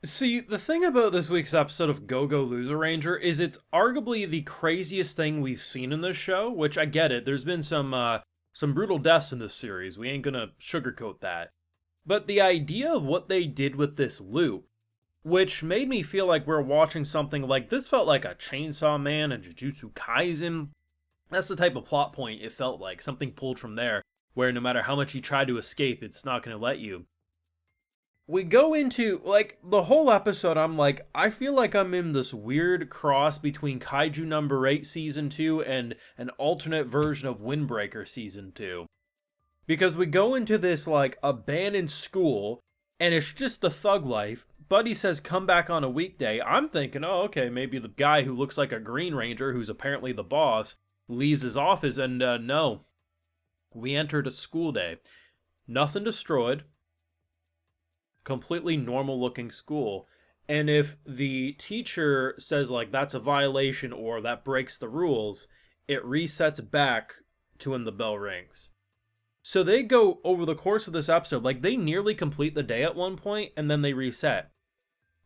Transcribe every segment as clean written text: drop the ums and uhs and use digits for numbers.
See, the thing about this week's episode of Go Go Loser Ranger is it's arguably the craziest thing we've seen in this show, which I get it. There's been some brutal deaths in this series. We ain't gonna sugarcoat that. But the idea of what they did with this loop, which made me feel like we're watching something like this felt like a Chainsaw Man and Jujutsu Kaisen. That's the type of plot point it felt like, something pulled from there, where no matter how much you try to escape, it's not gonna let you. We go into like the whole episode. I'm like, I feel like I'm in this weird cross between Kaiju number 8 season 2 and an alternate version of Windbreaker season 2, because we go into this like abandoned school and it's just the thug life. Buddy says come back on a weekday. I'm thinking, oh, okay, maybe the guy who looks like a Green Ranger, who's apparently the boss, leaves his office, and no, we entered a school day. Nothing destroyed, completely normal looking school. And if the teacher says like that's a violation or that breaks the rules, it resets back to when the bell rings. So they go over the course of this episode, like they nearly complete the day at one point and then they reset.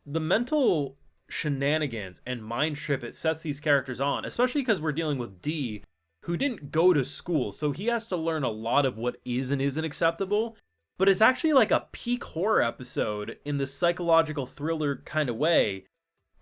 The mental shenanigans and mind trip it sets these characters on, especially because we're dealing with D, who didn't go to school, so he has to learn a lot of what is and isn't acceptable. But it's actually like a peak horror episode in this psychological thriller kind of way.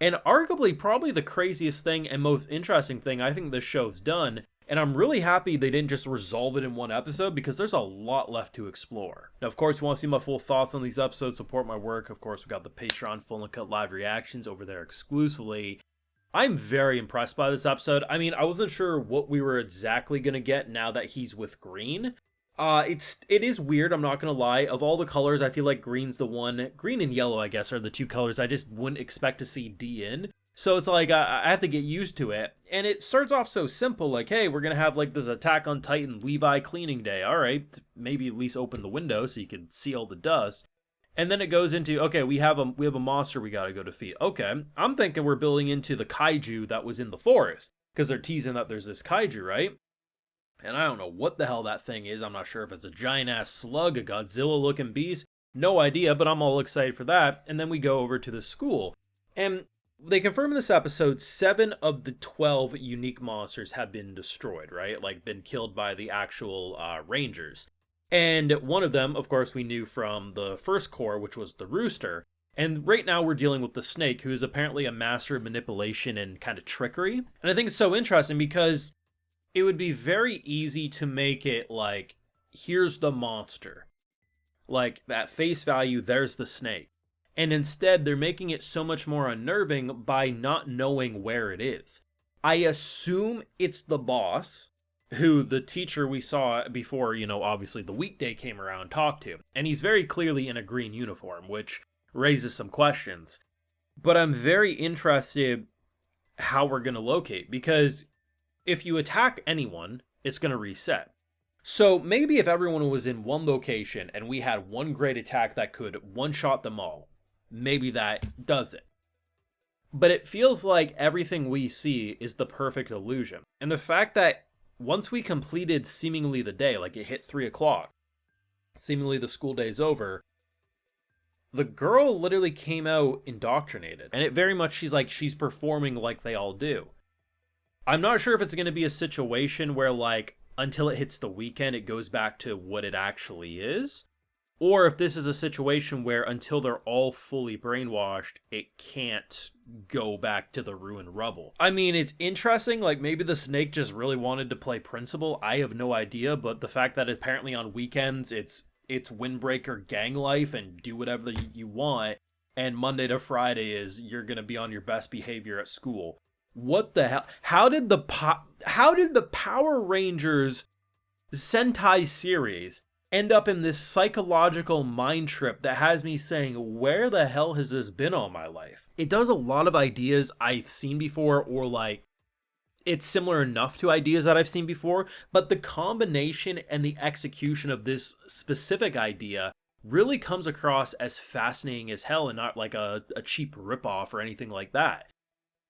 And arguably, probably the craziest thing and most interesting thing I think this show's done. And I'm really happy they didn't just resolve it in one episode, because there's a lot left to explore. Now, of course, if you want to see my full thoughts on these episodes, support my work. Of course, we got the Patreon full and cut live reactions over there exclusively. I'm very impressed by this episode. I mean, I wasn't sure what we were exactly going to get now that he's with Green. It is weird, I'm not gonna lie. Of all the colors, I feel like green's the one. Green and yellow, I guess, are the two colors I just wouldn't expect to see D in. So it's like I have to get used to it. And it starts off so simple, like, hey, we're gonna have like this Attack on Titan Levi cleaning day. All right, maybe at least open the window so you can see all the dust. And then it goes into, okay, we have a monster we gotta go defeat. Okay, I'm thinking we're building into the kaiju that was in the forest, because they're teasing that there's this kaiju, right? And I don't know what the hell that thing is. I'm not sure if it's a giant ass slug, a Godzilla looking beast. No idea, but I'm all excited for that. And then we go over to the school. And they confirm in this episode 7 of the 12 unique monsters have been destroyed, right? Like, been killed by the actual Rangers. And one of them, of course, we knew from the first core, which was the Rooster. And right now we're dealing with the Snake, who is apparently a master of manipulation and kind of trickery. And I think it's so interesting because it would be very easy to make it like, here's the monster. Like, at face value, there's the snake. And instead, they're making it so much more unnerving by not knowing where it is. I assume it's the boss, who the teacher we saw before, obviously the weekday came around talked to. And he's very clearly in a green uniform, which raises some questions. But I'm very interested how we're going to locate, because if you attack anyone, it's going to reset. So maybe if everyone was in one location and we had one great attack that could one-shot them all, maybe that does it. But it feels like everything we see is the perfect illusion. And the fact that once we completed seemingly the day, like it hit 3 o'clock, seemingly the school day's over, the girl literally came out indoctrinated. And it very much, she's performing like they all do. I'm not sure if it's going to be a situation where, like, until it hits the weekend, it goes back to what it actually is. Or if this is a situation where until they're all fully brainwashed, it can't go back to the ruined rubble. I mean, it's interesting. Like, maybe the snake just really wanted to play principal. I have no idea. But the fact that apparently on weekends, it's windbreaker gang life and do whatever you want. And Monday to Friday is you're going to be on your best behavior at school. What the hell? How did the Power Rangers Sentai series end up in this psychological mind trip that has me saying, where the hell has this been all my life? It does a lot of ideas I've seen before, or like it's similar enough to ideas that I've seen before, but the combination and the execution of this specific idea really comes across as fascinating as hell, and not like a cheap ripoff or anything like that.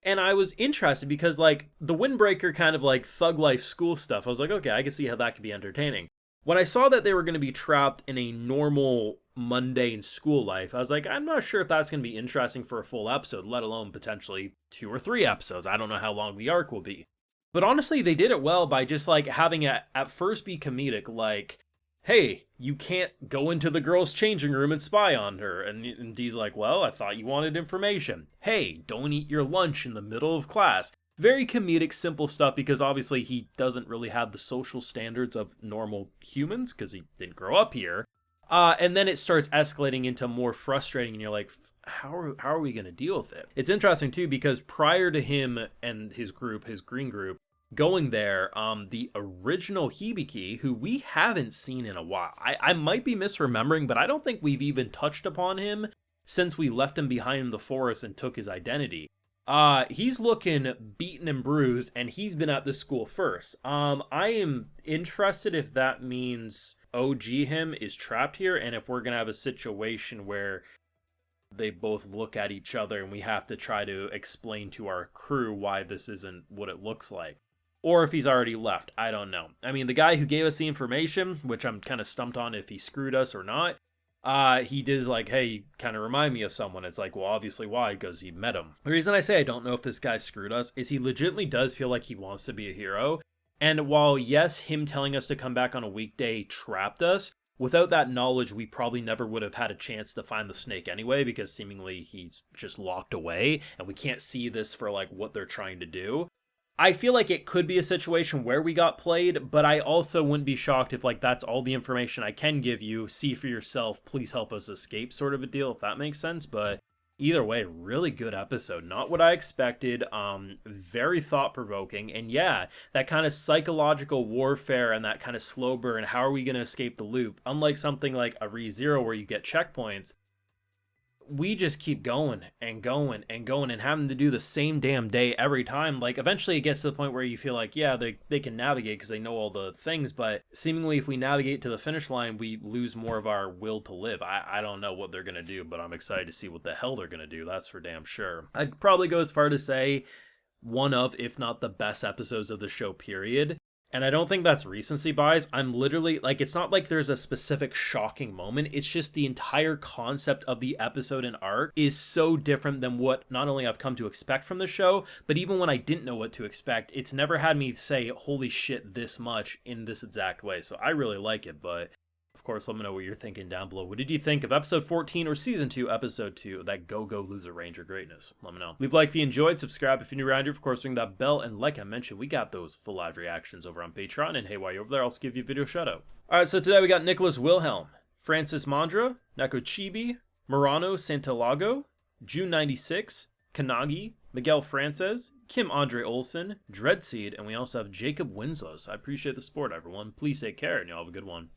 And I was interested because, like, the Windbreaker kind of like thug life school stuff, I was like, okay, I can see how that could be entertaining. When I saw that they were going to be trapped in a normal mundane school life, I was like, I'm not sure if that's going to be interesting for a full episode, let alone potentially 2 or 3 episodes. I don't know how long the arc will be. But honestly, they did it well by just like having it at first be comedic, like, hey, you can't go into the girl's changing room and spy on her. And Dee's like, well, I thought you wanted information. Hey, don't eat your lunch in the middle of class. Very comedic, simple stuff because obviously he doesn't really have the social standards of normal humans because he didn't grow up here. And then it starts escalating into more frustrating, and you're like, how are we going to deal with it? It's interesting too because prior to him and his group, his green group, going there, the original Hibiki, who we haven't seen in a while, I might be misremembering, but I don't think we've even touched upon him since we left him behind in the forest and took his identity. He's looking beaten and bruised, and he's been at this school first. I am interested if that means OG him is trapped here, and if we're gonna have a situation where they both look at each other and we have to try to explain to our crew why this isn't what it looks like. Or if he's already left, I don't know. I mean, the guy who gave us the information, which I'm kind of stumped on if he screwed us or not, he did like, hey, you kind of remind me of someone. It's like, well, obviously why? Because he met him. The reason I say I don't know if this guy screwed us is he legitimately does feel like he wants to be a hero. And while, yes, him telling us to come back on a weekday trapped us, without that knowledge, we probably never would have had a chance to find the snake anyway, because seemingly he's just locked away, and we can't see this for like what they're trying to do. I feel like it could be a situation where we got played, but I also wouldn't be shocked if like that's all the information I can give you. See for yourself, please help us escape sort of a deal, if that makes sense. But either way, really good episode. Not what I expected. Very thought-provoking. And yeah, that kind of psychological warfare and that kind of slow burn, how are we going to escape the loop? Unlike something like a ReZero where you get checkpoints, we just keep going and going and going and having to do the same damn day every time. Like eventually it gets to the point where you feel like, yeah, they can navigate because they know all the things, but seemingly if we navigate to the finish line, we lose more of our will to live. I don't know what they're going to do, but I'm excited to see what the hell they're going to do. That's for damn sure. I'd probably go as far to say one of, if not the best episodes of the show, period. And I don't think that's recency bias. I'm literally, like, it's not like there's a specific shocking moment. It's just the entire concept of the episode and arc is so different than what not only I've come to expect from the show, but even when I didn't know what to expect, it's never had me say, holy shit, this much in this exact way. So I really like it, but of course, let me know what you're thinking down below. What did you think of episode 14 or season 2, episode 2, that Go Go Loser Ranger greatness? Let me know. Leave a like if you enjoyed, subscribe if you're new around here, of course, ring that bell, and like I mentioned, we got those full live reactions over on Patreon, and hey, while you're over there, I'll also give you a video shout out. Alright, so today we got Nicholas Wilhelm, Francis Mandra, Nakochibi, Murano Santiago, June 96, Kanagi, Miguel Frances, Kim Andre Olsen, Dreadseed, and we also have Jacob Winslow. So I appreciate the support, everyone. Please take care, and y'all have a good one.